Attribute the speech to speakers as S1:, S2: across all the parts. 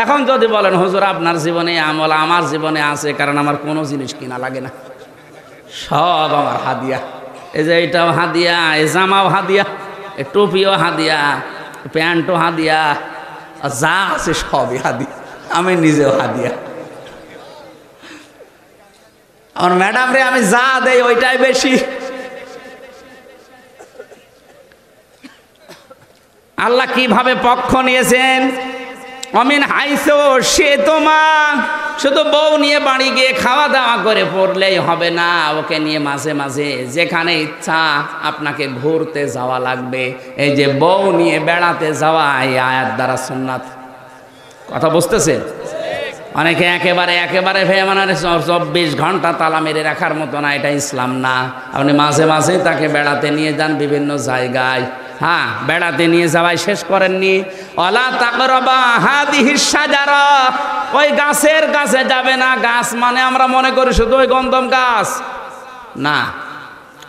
S1: এখন যদি বলেন হুজুর আপনার জীবনে আমল আমার জীবনে আছে, কারণ আমার কোনো জিনিস কিনা লাগে না, সব আমার হাদিয়া। এই যে এইটাও হাদিয়া, এই জামাও হাদিয়া, এই টুপিও হাদিয়া, প্যান্টও হাদিয়া, যা আছে সবই হাদিয়া, আমি নিজেও হাদিয়া। আমার ম্যাডাম রে আমি যা দেই ওইটাই বেশি। আল্লাহ কিভাবে পক্ষ নিয়েছেন, অমিন হাইসো সে তোমা, শুধু বউ নিয়ে বাড়ি গিয়ে খাওয়া দাওয়া করে পড়লেই হবে না, ওকে নিয়ে মাঝে মাঝে যেখানে ইচ্ছা আপনাকে ঘুরতে যাওয়া লাগবে। এই যে বউ নিয়ে বেড়াতে যাওয়া, এই আয়াত দ্বারা সুন্নাত। কথা বুঝতেছেন? অনেকে একেবারে মানে 24 ঘন্টা তালা মেরে রাখার মতো না, এটা ইসলাম না। আপনি মাঝে মাঝে তাকে বেড়াতে নিয়ে যান বিভিন্ন জায়গায়। হ্যাঁ, বেড়াতে নিয়ে যাওয়াই শেষ করেননি। ওয়ালা তাকরাবা হাদিহিস শাজারা, ওই গাছের কাছে যাবে না। গাছ মানে আমরা মনে করি শুধু ওই গন্ধম গাছ না,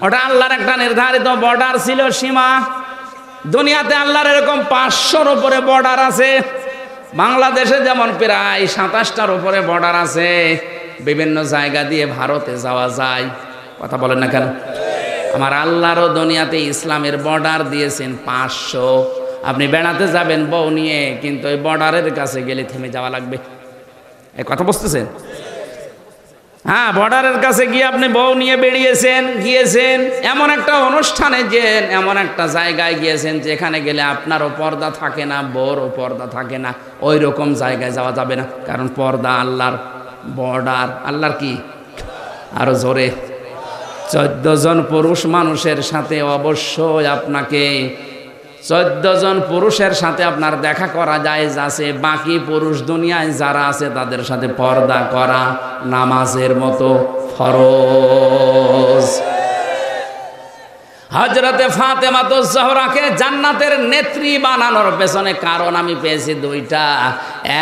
S1: ওটা আল্লাহর একটা নির্ধারিত বর্ডার ছিল, সীমা। দুনিয়াতে আল্লাহর এরকম 500-র উপরে বর্ডার আছে। বাংলাদেশে যেমন প্রায় 27টার উপরে বর্ডার আছে। বিভিন্ন জায়গা দিয়ে ভারতে যাওয়া যায়। কথা বলেন না কেন? আমার আল্লাহরও দুনিয়াতে ইসলামের বর্ডার দিয়েছেন 500। আপনি বেড়াতে যাবেন বউ নিয়ে, কিন্তু ওই বর্ডারের কাছে গেলে থেমে যাওয়া লাগবে। এই কথা বুঝতেছেন? হ্যাঁ, বর্ডারের কাছে গিয়ে আপনি বউ নিয়ে গিয়েছেন এমন একটা অনুষ্ঠানে, যে এমন একটা জায়গায় গিয়েছেন যেখানে গেলে আপনারও পর্দা থাকে না, বউরও পর্দা থাকে না, ওই রকম জায়গায় যাওয়া যাবে না। কারণ পর্দা আল্লাহর বর্ডার। আল্লাহর কি? আরো জোরে। 14 জন পুরুষ মানুষের সাথে অবশ্যই আপনাকে 14 জন পুরুষের সাথে আপনার দেখা করা যায় আছে। বাকি পুরুষ দুনিয়ায় যারা আছে তাদের সাথে পর্দা করা নামাজের মতো ফরজ। হযরতে ফাতেমাতুজ জোহরাকে জান্নাতের নেত্রী বানানোর পেছনে কারণ আমি পেয়েছি 2টা।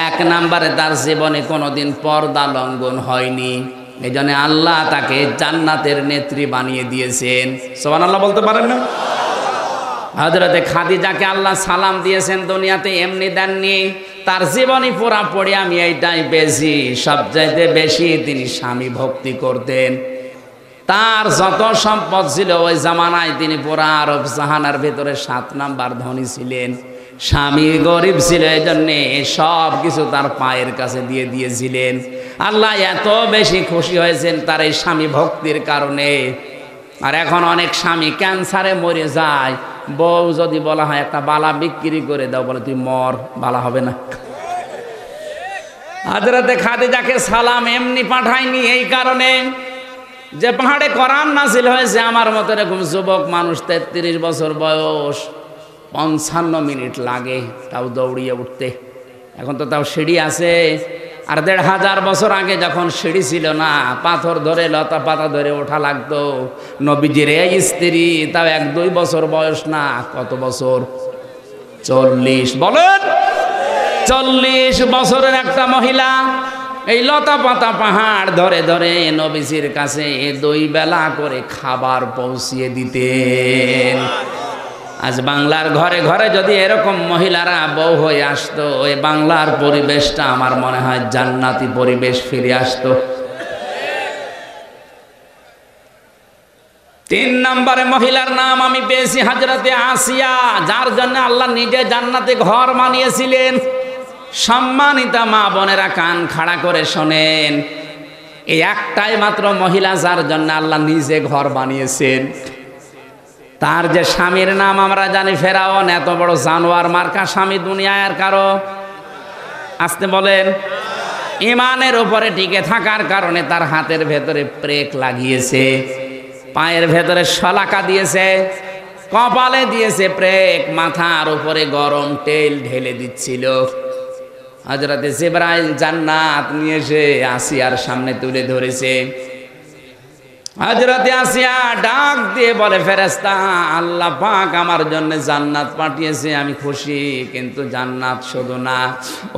S1: 1 নম্বরে তার জীবনে কোনোদিন পর্দা লঙ্ঘন হয়নি, এই জন্য আল্লাহ তাকে জান্নাতের নেত্রী বানিয়ে দিয়েছেন। সুবহানাল্লাহ বলতে পারেন না? হযরতে খাদিজাকে আল্লাহ সালাম দিয়েছেন, দুনিয়াতে এমনি দেননি। তার জীবনী পুরা পড়ে আমি এইটাই পেয়েছি, সবচাইতে বেশি তিনি স্বামী ভক্তি করতেন। তার যত সম্পদ ছিল ওই জামানায় তিনি পুরা আরব জাহানের ভেতরে 7 নাম্বার ধনী ছিলেন। স্বামী গরিব ছিল, এই জন্যে সব কিছু তার পায়ের কাছে দিয়ে দিয়েছিলেন। আল্লাহ এত বেশি খুশি হয়েছেন তার এই স্বামী ভক্তির কারণে। আর এখন অনেক স্বামী ক্যান্সারে মরে যায়, বউ যদি বলা হয় একটা বালা বিক্রি করে দাও, বলে তুই মর, বালা হবে না। হযরতে খাদিজাকে সালাম এমনি পাঠায়নি, এই কারণে যে পাহাড়ে কোরআন নাযিল হয়েছে। আমার মতো এরকম যুবক মানুষ 33 বছর বয়স, 55 মিনিট লাগে তাও দৌড়িয়ে উঠতে। এখন তো তাও সিঁড়ি আছে। আর 1500 বছর আগে যখন সিঁড়ি ছিল না, পাথর ধরে লতা পাতা ধরে ওঠা লাগতো। নবীজির এই স্ত্রী তাও 1-2 বছর বয়স না, কত বছর? 40। বলেন, 40 বছরের একটা মহিলা এই লতা পাতা পাহাড় ধরে ধরে নবীজির কাছে 2 বেলা করে খাবার পৌঁছিয়ে দিতেন। আজ বাংলার ঘরে ঘরে যদি এরকম মহিলারা বউ হয়ে আসতো, ওই বাংলার পরিবেশটা আমার মনে হয় জান্নাতি পরিবেশ ফিরে আসতো। 3 নম্বরে মহিলার নাম আমি পেয়েছি হযরতে আসিয়া, যার জন্য আল্লাহ নিজে জান্নাতে ঘর বানিয়েছিলেন। সম্মানিতা মা বোনেরা কান খাড়া করে শোনেন, এই একটাই মাত্র মহিলা যার জন্য আল্লাহ নিজে ঘর বানিয়েছেন। তার যে স্বামীর নাম আমরা জানি ফেরাউন, এত বড় জানোয়ার মার্কা স্বামী দুনিয়ায় আর কারো। আসতে বলেন। ইমানের উপরে টিকে থাকার কারণে তার হাতের ভেতরে প্রেক লাগিয়েছে, পায়ের ভেতরে শলাকা দিয়েছে, কপালে দিয়েছে প্রেক, মাথার উপরে গরম তেল ঢেলে দিচ্ছিল। হযরতে জিবরাইল জান্নাত নিয়ে এসে আসিয়ার সামনে তুলে ধরেছে। হযরতে আসিয়া ডাক দিয়ে বলে, ফেরেশতা, আল্লাহ পাক আমার জন্য জান্নাত পাঠিয়েছে, আমি খুশি, কিন্তু জান্নাত শুধু না,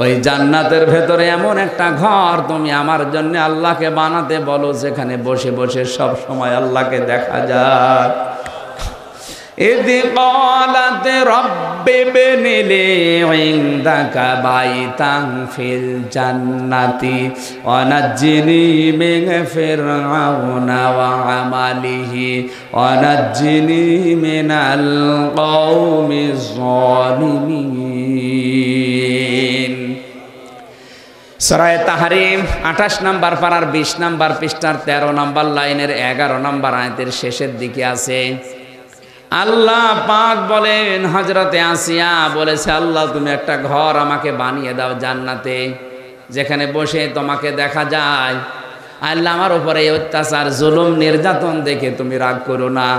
S1: ওই জান্নাতের ভেতরে এমন একটা ঘর তুমি আমার জন্য আল্লাহকে বানাতে বলো, যেখানে বসে বসে সব সময় আল্লাহকে দেখা যায়। إذ قالت رب ابن لي عندك بيتا في الجنة ونجني من فرعون وعمله ونجني من القوم الظالمين সূরা তাহরিম 28 নম্বর পারার 20 নম্বর পৃষ্ঠার 13 নম্বর লাইনের 11 নম্বর আয়াতের শেষের দিকে আছে। আল্লাহ পাক বলেন, হযরতে আসিয়া বলেছে, আল্লাহ তুমি একটা ঘর আমাকে বানিয়ে দাও জান্নাতে, যেখানে বসে তোমাকে দেখা যায়। আল্লাহ আমার উপরে অত্যাচার জুলুম নির্যাতন দেখে তুমি রাগ করো না।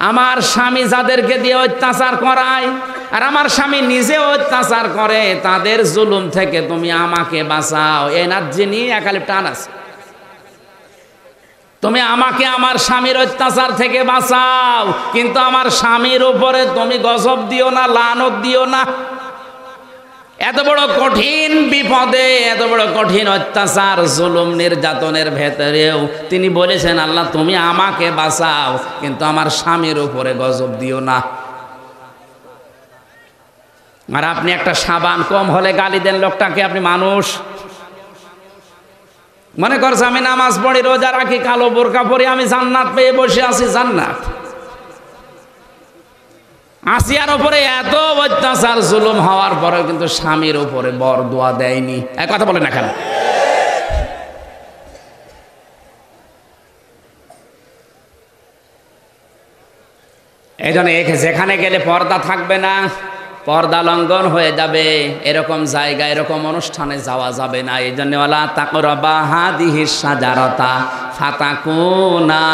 S1: আমার স্বামী যাদেরকে দিয়ে অত্যাচার করায় আর আমার স্বামী নিজে অত্যাচার করে, তাদের জুলুম থেকে তুমি আমাকে বাঁচাও। এ নাজ্জিনি একালিপ টান আছে, তুমি আমাকে আমার স্বামীর অত্যাচার থেকে বাঁচাও, কিন্তু আমার স্বামীর উপরে তুমি গজব দিও না, লানত দিও না। এত বড় কঠিন বিপদে, এত বড় কঠিন অত্যাচার জুলুম নির্যাতনের ভেতরেও তিনি বলেছেন, আল্লাহ তুমি আমাকে বাঁচাও, কিন্তু আমার স্বামীর উপরে গজব দিও না। আর আপনি একটা সাবান কম হলে গালি দেন লোকটাকে, আপনি মানুষ? মনে করছে আমি নামাজ পড়ি, রোজা রাখি, কালো বোরকা পরি, আমি জান্নাত পেয়ে বসে আছি। জান্নাত আসিয়ার উপরে এত অত্যাচার জুলুম হওয়ার পরেও কিন্তু স্বামীর উপরে বরদোয়া দেয়নি। এক কথা বলে না কেন? এই জন্য যেখানে গেলে পর্দা থাকবে না, পর্দা লঙ্ঘন হয়ে যাবে, এরকম জায়গায় এরকম অনুষ্ঠানে যাওয়া যাবে না। এই জন্য ওয়ালা তাকরাবা হাদিহিস শাজারাতা ফাতাকুনা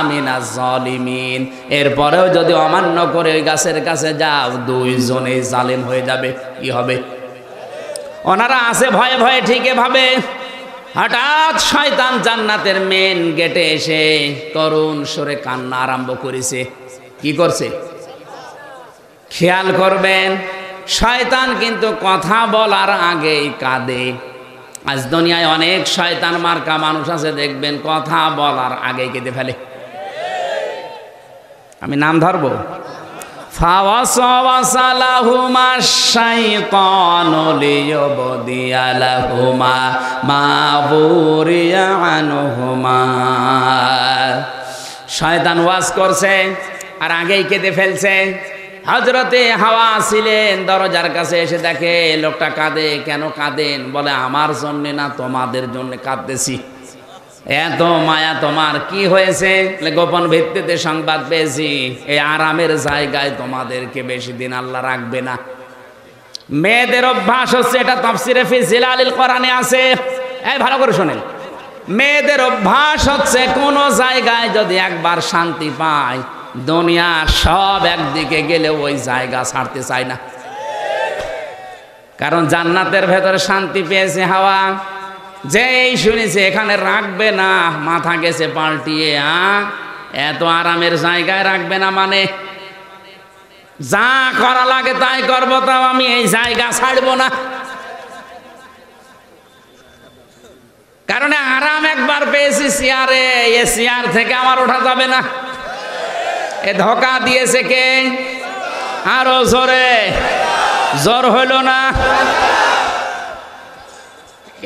S1: মিনাজ জালিমিন। এরপরেও যদি অমান্য করে ওই গাছের কাছে যাও, দুইজনে জালেম হয়ে যাবে। কি হবে? ওনারা আছে ভয়ে ভয়ে ঠিকই ভাবে। হঠাৎ শয়তান জান্নাতের মেন গেটে এসে করুণ সুরে কান্না আরম্ভ করেছে। কি করছে? খেয়াল করবেন, শয়তান কিন্তু কথা বলার আগেই কাঁদে। আজ দুনিয়ায় অনেক শয়তান মার্কা মানুষ আছে, দেখবেন কথা বলার আগেই কেঁদে ফেলে। আমি নাম ধরবো। ফাওয়াসওয়াসা লাহুমা শাইতানু লিয়ুবদিয়া লাহুমা মা বুরিয়া আনহুমা। শয়তান ওয়াজ করছে আর আগেই কেঁদে ফেলছে। হযরতে হাওয়া ছিলেন দরজার কাছে, এসে দেখে লোকটা কাঁদে। কেন কাঁদেন? বলে আমার জন্য না, তোমাদের জন্য কাঁদতেছি। এত মায়া তোমার, কি হয়েছে? গোপন ভিত্তিতে সংবাদ পেয়েছি, এই আরামের জায়গায় তোমাদেরকে বেশি দিন আল্লাহ রাখবে না। মেয়েদের অভ্যাস হচ্ছে, এটা তাফসিরে ফি জিলালিল কোরআনে আছে, এই ভালো করে শোনেন। মেয়েদের অভ্যাস হচ্ছে কোন জায়গায় যদি একবার শান্তি পায়, দুনিয়ার সব একদিকে গেলে ওই জায়গা ছাড়তে চায় না। কারণ জান্নাতের ভেতরে শান্তি পেয়েছে হাওয়া, যেই শুনেছে এখানে রাখবে না, মাথা গেছে পাল্টিয়ে। এত আরামের জায়গায় রাখবে না মানে যা করা লাগে তাই করবো, তাও আমি এই জায়গা ছাড়বো না। কারণ আরাম একবার পেয়েছি চেয়ারে, এ চেয়ার থেকে আমার ওঠা যাবে না। এ ধোকা দিয়েছে কে? আরো জোরে, জোর হইল না।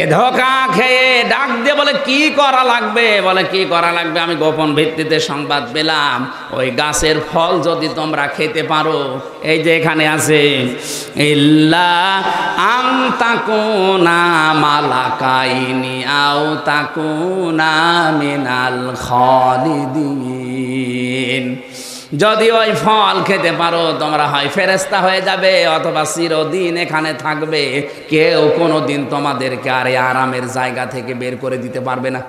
S1: এ ধোকা খেয়ে ডাক দিয়ে বলে কি করা লাগবে? বলে কি করা লাগবে? আমি গোপন ভিত্তিতে সংবাদ পেলাম, ওই গাছের ফল যদি তোমরা খেতে পারো, এই যে এখানে আছে, ইল্লা আন তাকুনা মালাকাইনি আও তাকুনা মিনাল খালিদিন। যদি ওই ফল খেতে পারো, তোমরা হয় ফেরেশতা হয়ে যাবে অথবা চিরদিন এখানে থাকবে। কেউ কোনোদিন তোমাদেরকে আর এই আরামের জায়গা থেকে বের করে দিতে পারবে না।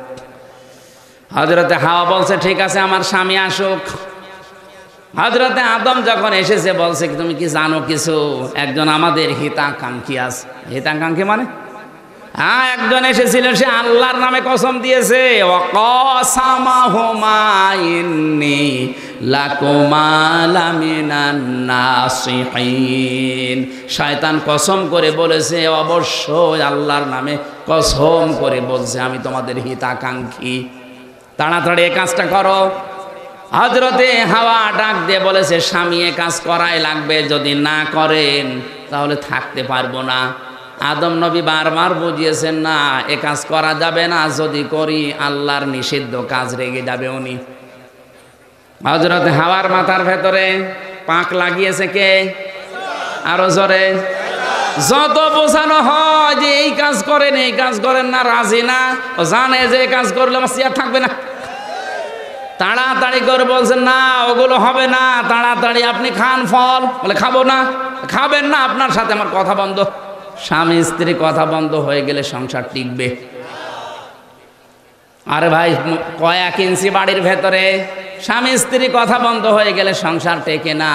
S1: হযরতে হাওয়া বলছে, ঠিক আছে আমার স্বামী আসুক। হযরতে আদম যখন এসেছে বলছে, তুমি কি জানো কিছু? একজন আমাদের হিতাকাঙ্ক্ষী আছে। হিতাকাঙ্ক্ষী মানে? হ্যাঁ, একজন এসেছিল, সে আল্লাহর নামে কসম দিয়েছে, ওয়াকাসামাহুমা ইন্নী লাকুমা লামিনান নাসিহিন। শয়তান কসম করে বলেছে, অবশ্যই আল্লাহর নামে কসম করে বলছে, আমি তোমাদের হিতাকাঙ্ক্ষী। তাড়াতাড়ি এই কাজটা করো। হযরতে হাওয়া ডাক দিয়ে বলেছে, স্বামী এ কাজ করাই লাগবে, যদি না করেন তাহলে থাকতে পারবো না। আদম নবী বারবার বুঝিয়েছেন, না এ কাজ করা যাবে না, যদি করি আল্লাহর নিষিদ্ধ কাজ, রেগে যাবে উনি। হযরতে হাওয়ার মাথার ভেতরে পাক লাগিয়েছে কে? আরো জোরে। যত বোঝানো হয় যে এই কাজ করেন এই কাজ করেন না, রাজি না। ও জানে যে এই কাজ করলে আমার চেয়ার থাকবে না, তাড়াতাড়ি করে বলছেন, না ওগুলো হবে না, তাড়াতাড়ি আপনি খান ফল। বলে খাবো না। খাবেন না, আপনার সাথে আমার কথা বন্ধ। স্বামী স্ত্রী কথা বন্ধ হয়ে গেলে সংসার টিকবে? আরে ভাই, কয়েক ইঞ্চি বাড়ির ভেতরে স্বামী স্ত্রী কথা বন্ধ হয়ে গেলে সংসার টেকে না।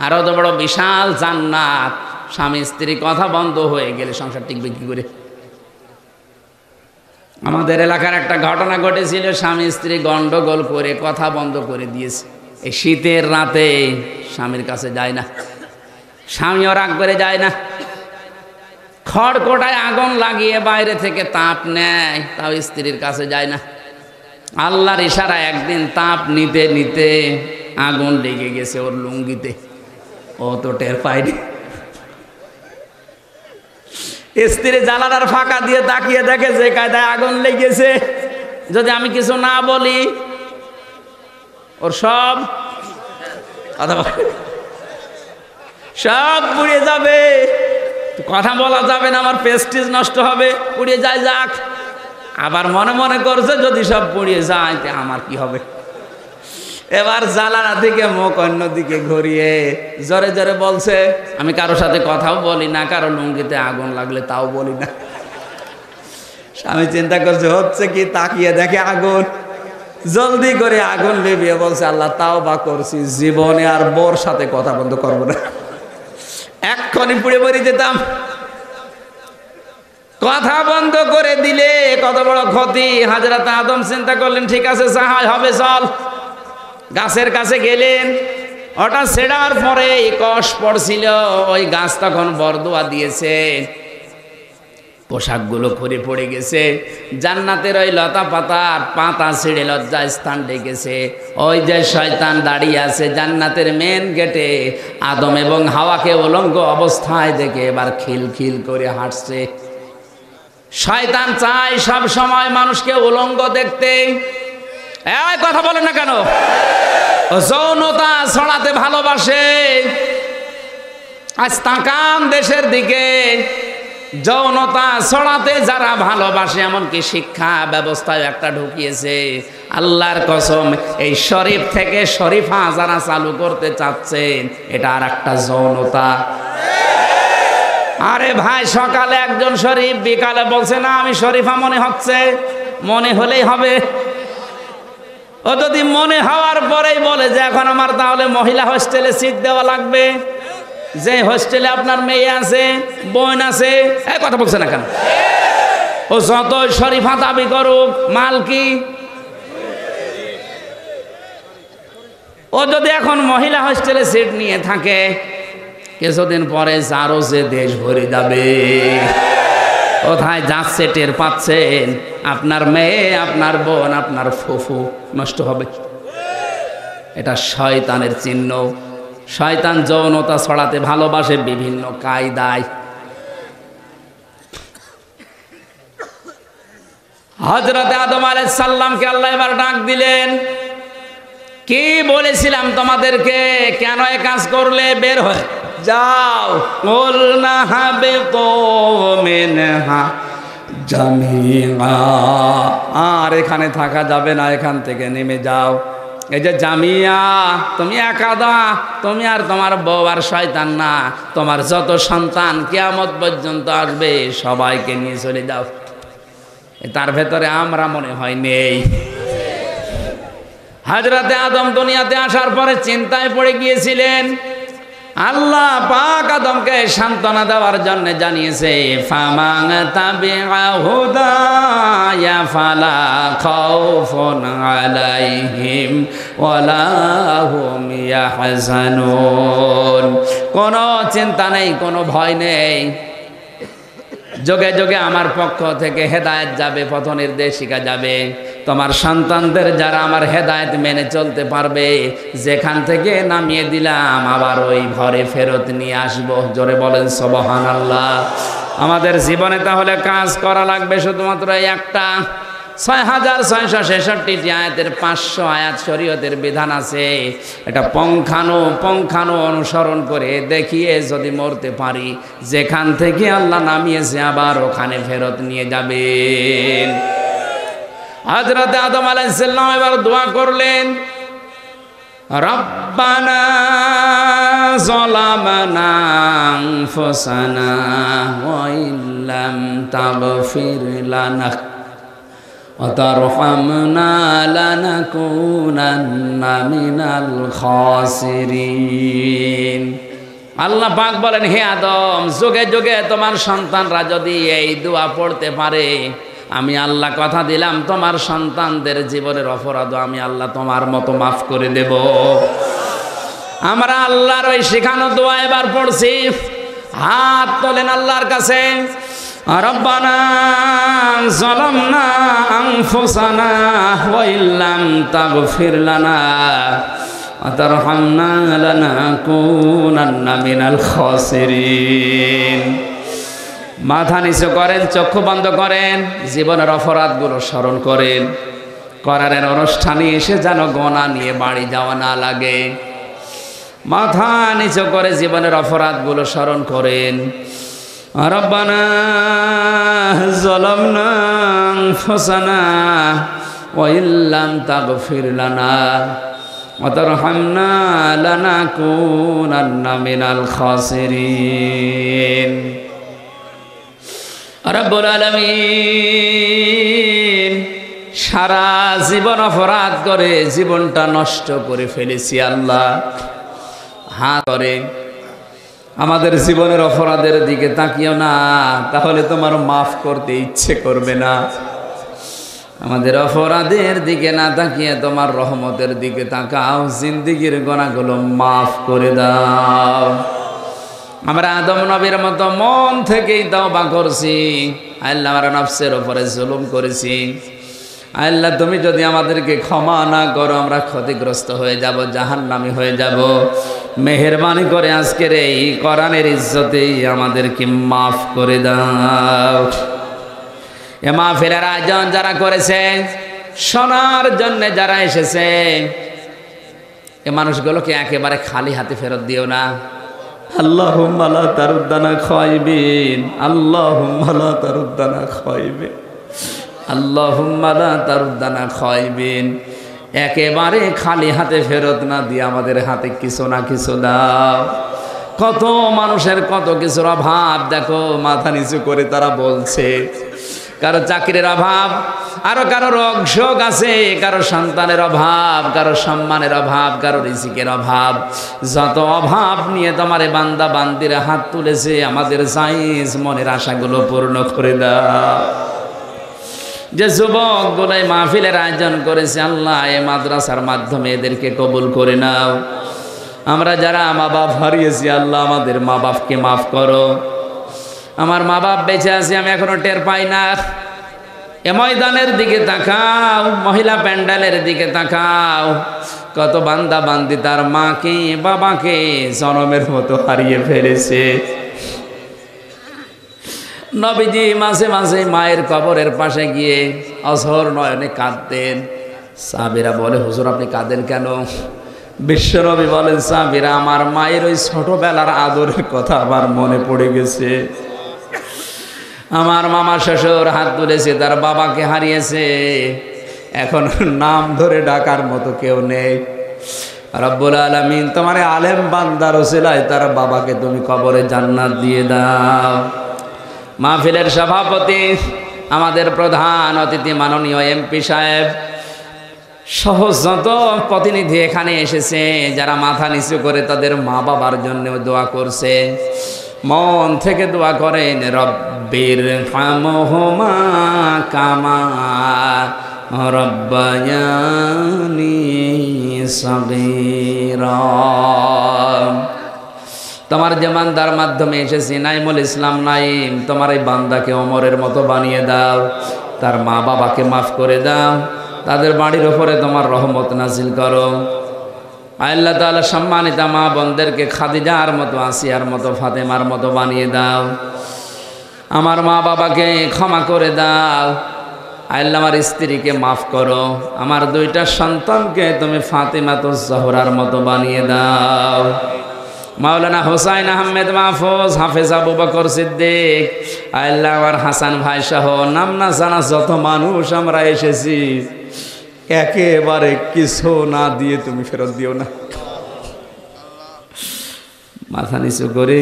S1: আর অত বড় বিশাল জান্নাত, স্বামী স্ত্রী কথা বন্ধ হয়ে গেলে সংসার টিকবে কি করে? আমাদের এলাকার একটা ঘটনা ঘটেছিল, স্বামী স্ত্রী গন্ডগোল করে কথা বন্ধ করে দিয়েছে। এই শীতের রাতে স্বামীর কাছে যায় না, স্বামীও রাগ করে যায় না, খড়কোটায় আগুন লাগিয়ে বাইরে থেকে তাপ নেয়, তাও স্ত্রীর কাছে যায় না। আল্লাহর ইশারা একদিন তাপ নিতে নিতে আগুন লেগে গেছে ওর লুঙ্গিতে, ও তো টের পায়নি। স্ত্রী জানালার ফাঁকা দিয়ে তাকিয়ে দেখে যে কায়দায় আগুন লেগেছে, যদি আমি কিছু না বলি ওর সব পুড়িয়ে যাবে। কথা বলা যাবে না, আমার প্রেস্টিজ নষ্ট হবে, পুড়িয়ে যায় যাক। আবার মনে মনে করছে যদি সব পুড়িয়ে যায় আমার কি হবে। এবার জানালা থেকে মুখ অন্যদিকে ঘুরিয়ে জোরে জোরে বলছে, আমি কারো সাথে কথাও বলি না, কারো লুঙ্গিতে আগুন লাগলে তাও বলি না। স্বামী চিন্তা করছে হচ্ছে কি, তাকিয়ে দেখে আগুন, জলদি করে আগুন লিভিয়ে বলছে, আল্লাহ তাও বা করছি, জীবনে আর বোর সাথে কথা বন্ধ করবো না, এক্ষুনি পুড়ে পড়ে যেতাম। কথা বন্ধ করে দিলে কত বড় ক্ষতি। হযরত আদম চিন্তা করলেন, ঠিক আছে যা হয় হবে, চল। গাছের কাছে গেলেন, ওটা ছেড়ার পরে কষ পড়ছিল, ওই গাছ তখন বরদোয়া দিয়েছে, পোশাকগুলো খুলে পড়ে গেছে, জান্নাতের ওই লতা পাতার পাতা ছিঁড়ে লজ্জায় স্থান ডেকেছে। ওই যে শয়তান দাঁড়িয়ে আছে জান্নাতের মেন গেটে, আদম এবং হাওয়াকে উলঙ্গ অবস্থায় দেখে এবার খিলখিল করে হাঁটছে। শয়তান চায় সব সময় মানুষকে উলঙ্গ দেখতে। এই কথা বলেন না কেন? যৌনতা ছড়াতে ভালোবাসে। আজ তাকান দেশের দিকে, যৌনতা ছড়াতে যারা ভালোবাসে, এমনকি শিক্ষা ব্যবস্থায় একটা ঢুকিয়েছে। আল্লাহর কসম, এই শরীফ থেকে শরীফা যারা চালু করতে চাচ্ছেন, এটা আর একটা যৌনতা। আরে ভাই, সকালে একজন শরীফ, বিকালে বলছে না আমি শরীফা মনে হচ্ছে। মনে হলেই হবে? ও যদি মনে হওয়ার পরেই বলে যে এখন আমার তাহলে মহিলা হোস্টেলে সিট দেওয়া লাগবে, যে হোস্টেলে আপনার মেয়ে আছে, বোন আছে, এই কথা বলছে না কেন? ও যত শরীফা দাবি করুক, মাল কি? ও যদি এখন মহিলা হোস্টেলে সিট নিয়ে থাকে, কিছুদিন পরে যারও যে দেশ ভরে যাবে। কোথায় যাচ্ছে টের পাচ্ছেন? আপনার মেয়ে, আপনার বোন, আপনার ফুফু নষ্ট হবে। এটা শয়তানের চিহ্ন। শয়তান যৌনতা ছড়াতে ভালোবাসে বিভিন্ন কায়দায়। হযরত আদম আলাইহিস সালামকে আল্লাহ এবার ডাক দিলেন, কি বলেছিলাম তোমাদেরকে, কেন এই কাজ করলে? বের হয়ে যাও। কুলনা হাবিতু মিনহা জামিআ, আর এখানে থাকা যাবে না, এখান থেকে নেমে যাও। এই যে জামিয়া, তুমি একা না, তুমি আর তোমার বউ আর শয়তান না, তোমার যত সন্তান কিয়ামত পর্যন্ত আসবে সবাইকে নিয়ে চলে যাও। তার ভেতরে আমরা মনে হয় নেই। হযরতে আদম দুনিয়াতে আসার পরে চিন্তায় পড়ে গিয়েছিলেন। আল্লাহ পাক আদমকে সান্ত্বনা দেওয়ার জন্য জানিয়েছে, ফামান তাবিআ হুদায়া ফালা খাউফুন আলাইহিম ওয়ালা হুম ইয়াহজানুন। কোনো চিন্তা নেই, কোনো ভয় নেই। যোগে যোগে আমার পক্ষ থেকে হেদায়েত যাবে, পথ নির্দেশিকা যাবে। তোমার সন্তানদের যারা আমার হেদায়েত মেনে চলতে পারবে, যেখান থেকে নামিয়ে দিলাম আবার ওই ঘরে ফেরত নিয়ে আসবো। জোরে বলেন সুবহানাল্লাহ। আমাদের জীবনে তাহলে কাজ করা লাগবে শুধুমাত্র এই একটা। 6666টি আয়াতের 500 আয়াত শরীয়তের বিধান আছে। এটা পঙ্খানো অনুসরণ করে দেখিয়ে যদি মরতে পারি, যেখান থেকে আল্লাহ নামিয়েছে আবার ওখানে ফেরত নিয়ে যাবেন। হযরত আদম আলাইহিস সালাম এবার দোয়া করলেন, রব্বানা যালামনা আনফুসানা ওয়া ইল্লাম তাগফির লানা ওয়া তারহামনা লানাকুনান্না মিনাল খাসিরিন। আল্লাহ পাক বলেন, হে আদম, যুগে যুগে তোমার সন্তানরা যদি এই দোয়া পড়তে পারে, আমি আল্লাহ কথা দিলাম তোমার সন্তানদের জীবনের অপরাধ আমি আল্লাহ তোমার মতো মাফ করে দেব। আমরা আল্লাহর ওই শেখানো দোয়া এবার পড়ছি। হাত তোলেন আল্লাহর কাছে। রব্বানা যালামনা আনফুসানা ওয়া ইল্লাম তাগফির লানা ওয়া তারহামনা লানাকুনান্না মিনাল খাসিরিন। মাথা নিচু করেন, চক্ষু বন্ধ করেন, জীবনের অপরাধগুলো স্মরণ করেন। কোরআনের অনুষ্ঠানে এসে যেন গোনা নিয়ে বাড়ি যাওয়া না লাগে। মাথা নিচু করে জীবনের অপরাধগুলো স্মরণ করেন। রব্বানা যালামনা আনফুসানা ওয়া ইল্লাম তাগফির লানা ওয়া তারহামনা লানাকুনান্না মিনাল খাসিরিন। রব্বুল আলামিন, সারা জীবন অপরাধ করে জীবনটা নষ্ট করে ফেলেছি আল্লাহ। হাত করে আমাদের জীবনের অপরাধের দিকে তাকিও না, তাহলে তোমার মাফ করতে ইচ্ছে করবে না। আমাদের অপরাধের দিকে না তাকিয়ে তোমার রহমতের দিকে তাকাও, জিন্দেগীর গুনাহগুলো মাফ করে দাও। আমরা আদম নবীর মতো মন থেকেই তওবা করছি। আল্লাহ, আমরা নফসের উপরে জুলুম করেছি। আল্লাহ, তুমি যদি আমাদেরকে ক্ষমা না করো, আমরা ক্ষতিগ্রস্ত হয়ে যাব, জাহান্নামী হয়ে যাব। মেহেরবানি করে আজকের এই কোরআনের ইজ্জতেই আমাদেরকে মাফ করে দাও। এ মাহফিলের আয়োজন যারা করেছে, শোনার জন্য যারা এসেছে, এ মানুষগুলোকে একেবারে খালি হাতে ফেরত দিও না। আল্লাহুম্মা লা তারুদ্দানা খায়বিন, আল্লাহুম্মা লা তারুদ্দানা খায়বিন, আল্লাহুম্মা লা তারুদ্দানা খায়বিন। একেবারে খালি হাতে ফেরত না দিয়ে আমাদের হাতে কিছু না কিছু দাও। কত মানুষের কত কিছুর অভাব, দেখো মাথা নিচু করে তারা বলছে। কারো চাকরির অভাব, আরো কারো রোগ শোক আছে, কারো সন্তানের অভাব, কারো সম্মানের অভাব, কারো রিজিকের অভাব। যত অভাব নিয়ে তোমার বান্দা বান্দিরা হাত তুলেছে, আমাদের জায়েজ মনের আশাগুলো পূর্ণ করে দাও। যে যুবকগুলাই মাহফিলের আয়োজন করেছে, আল্লাহ এই মাদ্রাসার মাধ্যমে এদেরকে কবুল করে নাও। আমরা যারা মা বাপ হারিয়েছি, আল্লাহ আমাদের মা বাপকে মাফ করো। আমার মা বাপ বেঁচে আছে, আমি এখনো টের পাই না। এ ময়দানের দিকে তাকাও, মহিলা প্যান্ডেলের দিকে তাকাও, কত বান্দা বান্দি তার মাকে বাবাকে জনমের মতো হারিয়ে ফেলেছে। নবীজি মাঝে মাঝে মায়ের কবরের পাশে গিয়ে অঝর নয়নে কাঁদতেন। সাহাবীরা বলে, হুজুর আপনি কাঁদেন কেন? বিশ্বনবী বলেন, সাহাবীরা, আমার মায়ের ওই ছোটবেলার আদরের কথা আমার মনে পড়ে গেছে। আমার মামা শ্বশুর হাত তুলেছে, তার বাবাকে হারিয়েছে, এখন নাম ধরে ডাকার মতো কেউ নেই। রব্বুল আলামিন, তোমার আলেম বান্দার ওসিলায় তার বাবাকে তুমি কবরে জান্নাত দিয়ে দাও। মাহফিলের সভাপতি, আমাদের প্রধান অতিথি মাননীয় এমপি সাহেব সহ যত প্রতিনিধি এখানে এসেছে, যারা মাথা নিচু করে তাদের মা বাবার জন্য দোয়া করছে, মন থেকে দোয়া করেন, রব্বির হামহুমা কামা রব্বায়ানি সগীরা। তোমার যে বান্দার মাধ্যমে এসেছি, নাইমুল ইসলাম নাইম, তোমার এই বান্দাকে ওমরের মতো বানিয়ে দাও, তার মা বাবাকে মাফ করে দাও। তাদের বাড়ির ওপরে তোমার রহমত নাজিল করো। আল্লাহ তাআলা সম্মানিত মা বোনদেরকে খাদিজার মতো, আসিয়ার মতো, ফাতেমার মতো বানিয়ে দাও। আমার মা বাবাকে ক্ষমা করে দাও। আল্লাহ আমার স্ত্রীকে মাফ করো। আমার দুইটা সন্তানকে তুমি ফাতেমাতুজ জোহরার মতো বানিয়ে দাও। মাওলানা হোসাইন আহমেদ মাহফুজ, হাফেজ আবু বকর সিদ্দিক, আল্লাহ আমার হাসান ভাই সহ নাম না জানা যত মানুষ আমরা এসেছি, একেবারে কিছু না দিয়ে তুমি ফেরত দিও না। মাথা নিচু করে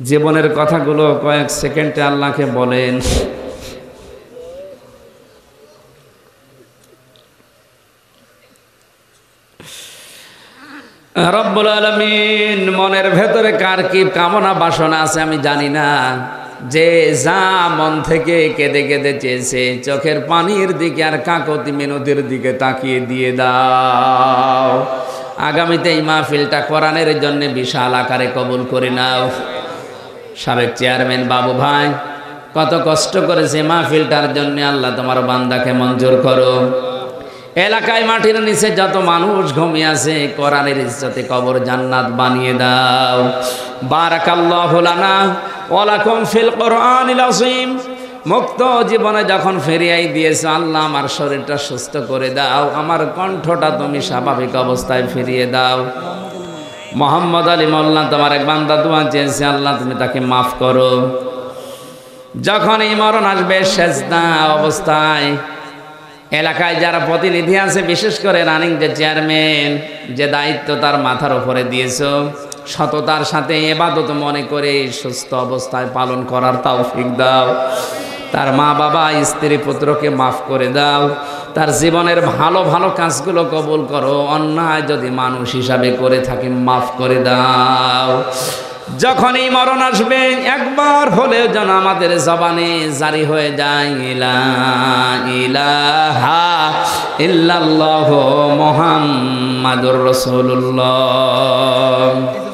S1: জীবনের কথাগুলো কয়েক সেকেন্ডে আল্লাহকে বলেন। রব্বুল আলামিন, মনের ভেতরে কার কি কামনা বাসনা আছে আমি জানি না, যে যা মন থেকে কেঁদে কেঁদে চেয়েছে চোখের পানির দিকে আর কাকতি মিনতির দিকে তাকিয়ে দিয়ে দাও। আগামীতে এই মাহফিলটা কোরআনের জন্য বিশাল আকারে কবুল করে নাও। সাবেক চেয়ারম্যান বাবু ভাই কত কষ্ট করেছে মাহফিলটার জন্য, আল্লাহ তোমার বান্দাকে মঞ্জুর করো। এলাকায় মাটির নিচে যত মানুষ ঘুমিয়ে আছে কোরআনের ইজ্জতে কবর জান্নাত বানিয়ে দাও। বারাকাল্লাহু লানা ওয়া লাকুম ফিল কোরআনিল আযীম। মুক্ত জীবনে যখন ফিরিয়ে দিয়েছো আল্লাহ, আমার শরীরটা সুস্থ করে দাও, আমার কণ্ঠটা তুমি স্বাভাবিক অবস্থায় ফিরিয়ে দাও। মোহাম্মদ আলী মোল্লা তোমার এক বান্দা দোয়া চেয়েছে, আল্লাহ তুমি তাকে মাফ করো। যখন এই মরণ আসবে সেজদা অবস্থায় এলাকায় যারা প্রতিনিধি আছে, বিশেষ করে রানিং যে চেয়ারম্যান, যে দায়িত্ব তার মাথার উপরে দিয়েছো, সততার সাথে ইবাদত মনে করে সুস্থ অবস্থায় পালন করার তৌফিক দাও। তার মা বাবা স্ত্রী পুত্রকে মাফ করে দাও। তার জীবনের ভালো ভালো কাজগুলো কবুল করো। অন্যায় যদি মানুষ হিসাবে করে থাকি মাফ করে দাও। যখনই মরণ আসবে একবার হলেও যেন আমাদের জবানে জারি হয়ে যায় লা ইলাহা ইল্লাল্লাহু মুহাম্মাদুর রাসূলুল্লাহ।